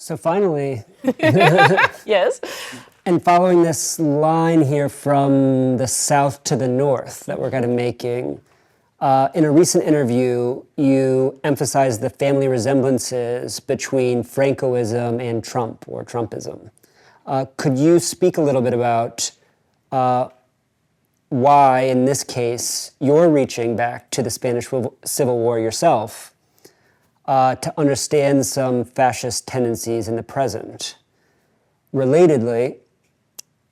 So finally, Yes. and following this line here from the south to the north that we're kind of making, in a recent interview, you emphasized the family resemblances between Francoism and Trump, or Trumpism. Could you speak a little bit about why, in this case, you're reaching back to the Spanish Civil War yourself to understand some fascist tendencies in the present? Relatedly,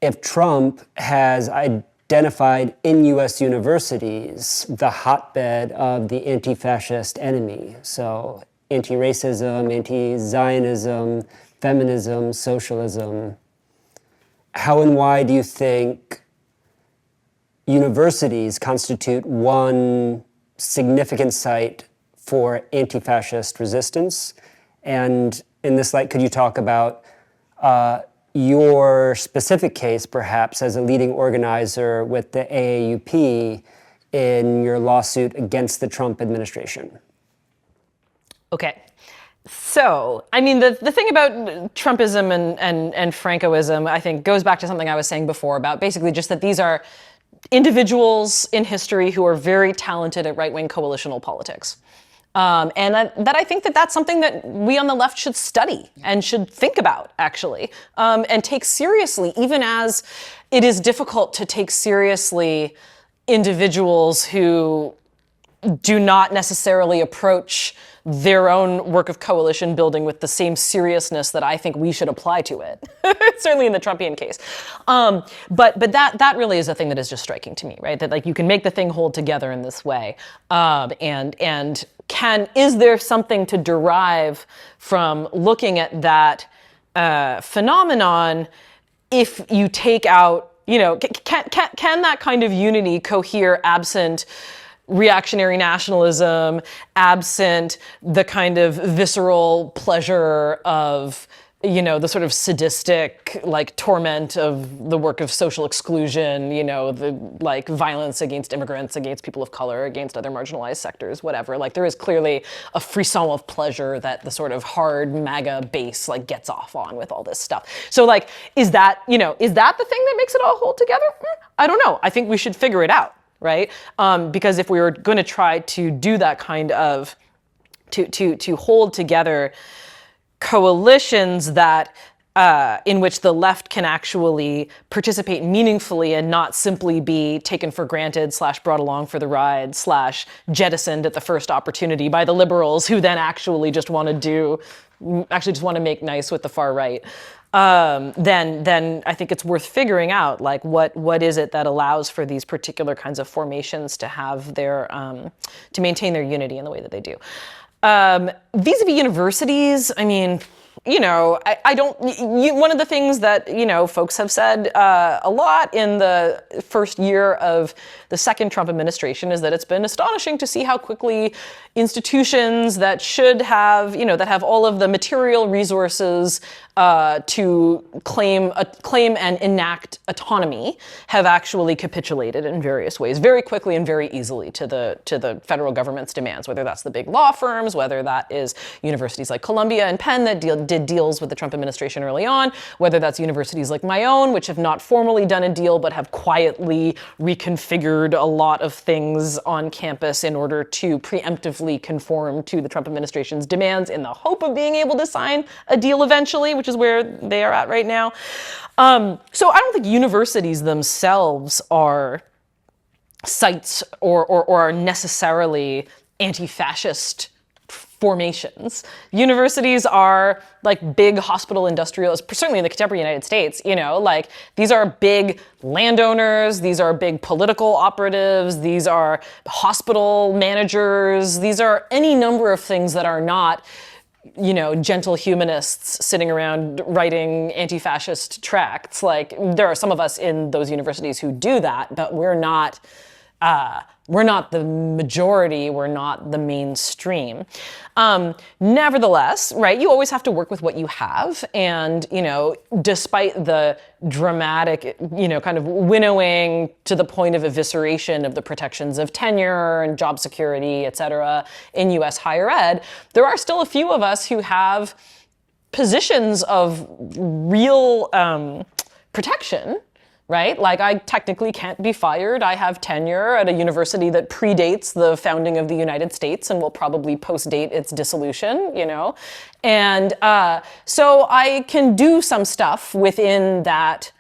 if Trump has identified in U.S. universities the hotbed of the anti-fascist enemy, so anti-racism, anti-Zionism, feminism, socialism, how and why do you think universities constitute one significant site for anti-fascist resistance? And in this light, could you talk about your specific case, perhaps, as a leading organizer with the AAUP in your lawsuit against the Trump administration? Okay. So, I mean, the thing about Trumpism and Francoism, I think, goes back to something I was saying before about basically just that these are individuals in history who are very talented at right-wing coalitional politics. And I think that that's something that we on the left should study and should think about, actually, and take seriously, even as it is difficult to take seriously individuals who do not necessarily approach their own work of coalition building with the same seriousness that I think we should apply to it, certainly in the Trumpian case. But that really is a thing that is just striking to me, right? That like you can make the thing hold together in this way, is there something to derive from looking at that phenomenon if you take out, can that kind of unity cohere absent reactionary nationalism, absent the kind of visceral pleasure of, the sort of sadistic, like, torment of the work of social exclusion, the, like, violence against immigrants, against people of color, against other marginalized sectors, whatever. Like, there is clearly a frisson of pleasure that the sort of hard MAGA base, like, gets off on with all this stuff. So, like, is that the thing that makes it all hold together? I don't know. I think we should figure it out. Right? Because if we were going to try to do that kind of, to hold together coalitions that, in which the left can actually participate meaningfully and not simply be taken for granted / brought along for the ride / jettisoned at the first opportunity by the liberals who then actually just want to make nice with the far right. Then I think it's worth figuring out, like, what is it that allows for these particular kinds of formations to have their, to maintain their unity in the way that they do. Vis-a-vis universities, I mean, one of the things that, folks have said a lot in the first year of the second Trump administration is that it's been astonishing to see how quickly institutions that should have, that have all of the material resources to claim and enact autonomy have actually capitulated in various ways, very quickly and very easily to the federal government's demands, whether that's the big law firms, whether that is universities like Columbia and Penn that did deals with the Trump administration early on, whether that's universities like my own, which have not formally done a deal but have quietly reconfigured a lot of things on campus in order to preemptively conform to the Trump administration's demands in the hope of being able to sign a deal eventually, which is where they are at right now. So I don't think universities themselves are sites or are necessarily anti-fascist formations. Universities are like big hospital industrials, certainly in the contemporary United States, like these are big landowners, these are big political operatives, these are hospital managers, these are any number of things that are not, gentle humanists sitting around writing anti-fascist tracts. Like, there are some of us in those universities who do that, but we're not the majority, we're not the mainstream. Nevertheless, right, you always have to work with what you have. And, despite the dramatic, kind of winnowing to the point of evisceration of the protections of tenure and job security, et cetera, in US higher ed, there are still a few of us who have positions of real protection, right? Like, I technically can't be fired. I have tenure at a university that predates the founding of the United States and will probably post-date its dissolution, you know? And so I can do some stuff within that,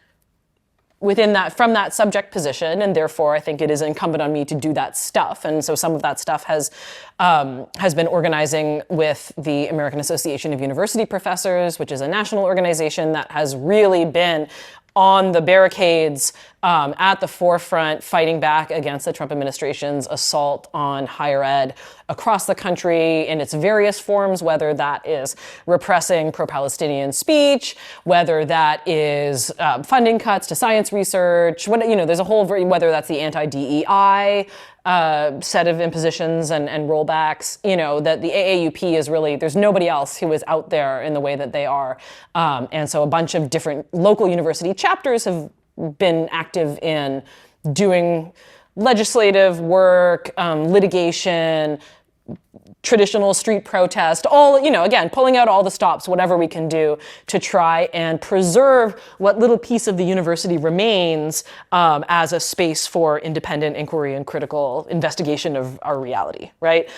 from that subject position, and therefore I think it is incumbent on me to do that stuff. And so some of that stuff has been organizing with the American Association of University Professors, which is a national organization that has really been on the barricades, at the forefront, fighting back against the Trump administration's assault on higher ed across the country in its various forms, whether that is repressing pro-Palestinian speech, whether that is funding cuts to science research, there's a whole, whether that's the anti-DEI set of impositions and rollbacks, that the AAUP is really, there's nobody else who is out there in the way that they are. And so a bunch of different local university chapters have been active in doing legislative work, litigation, traditional street protest, all, again, pulling out all the stops, whatever we can do to try and preserve what little piece of the university remains as a space for independent inquiry and critical investigation of our reality, right?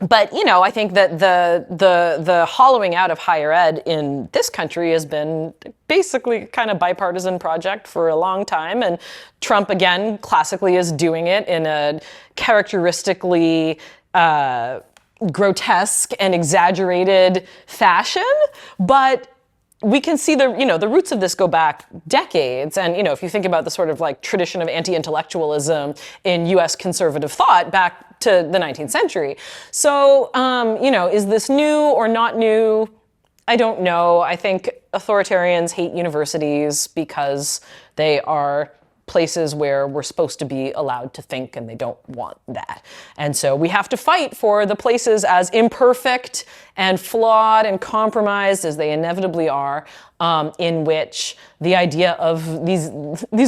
But, I think that the hollowing out of higher ed in this country has been basically kind of bipartisan project for a long time. And Trump, again, classically is doing it in a characteristically grotesque and exaggerated fashion. But we can see the roots of this go back decades. And, if you think about the sort of like tradition of anti-intellectualism in US conservative thought back to the 19th century. So, is this new or not new? I don't know. I think authoritarians hate universities because they are places where we're supposed to be allowed to think, and they don't want that. And so we have to fight for the places as imperfect and flawed and compromised as they inevitably are, in which the idea of these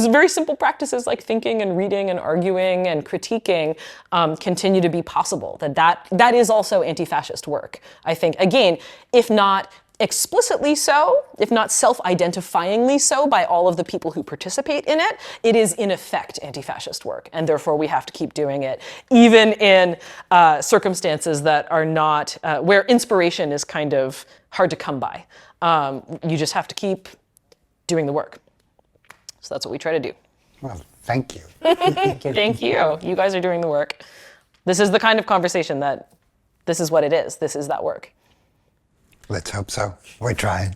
very simple practices like thinking and reading and arguing and critiquing continue to be possible. That is also anti-fascist work. I think, again, if not explicitly so, if not self-identifyingly so by all of the people who participate in it, it is in effect anti-fascist work. And therefore we have to keep doing it, even in circumstances that are not, where inspiration is kind of hard to come by. You just have to keep doing the work. So that's what we try to do. Well, thank you. Thank you. You guys are doing the work. This is the kind of conversation that, this is what it is. This is that work. Let's hope so. We're trying.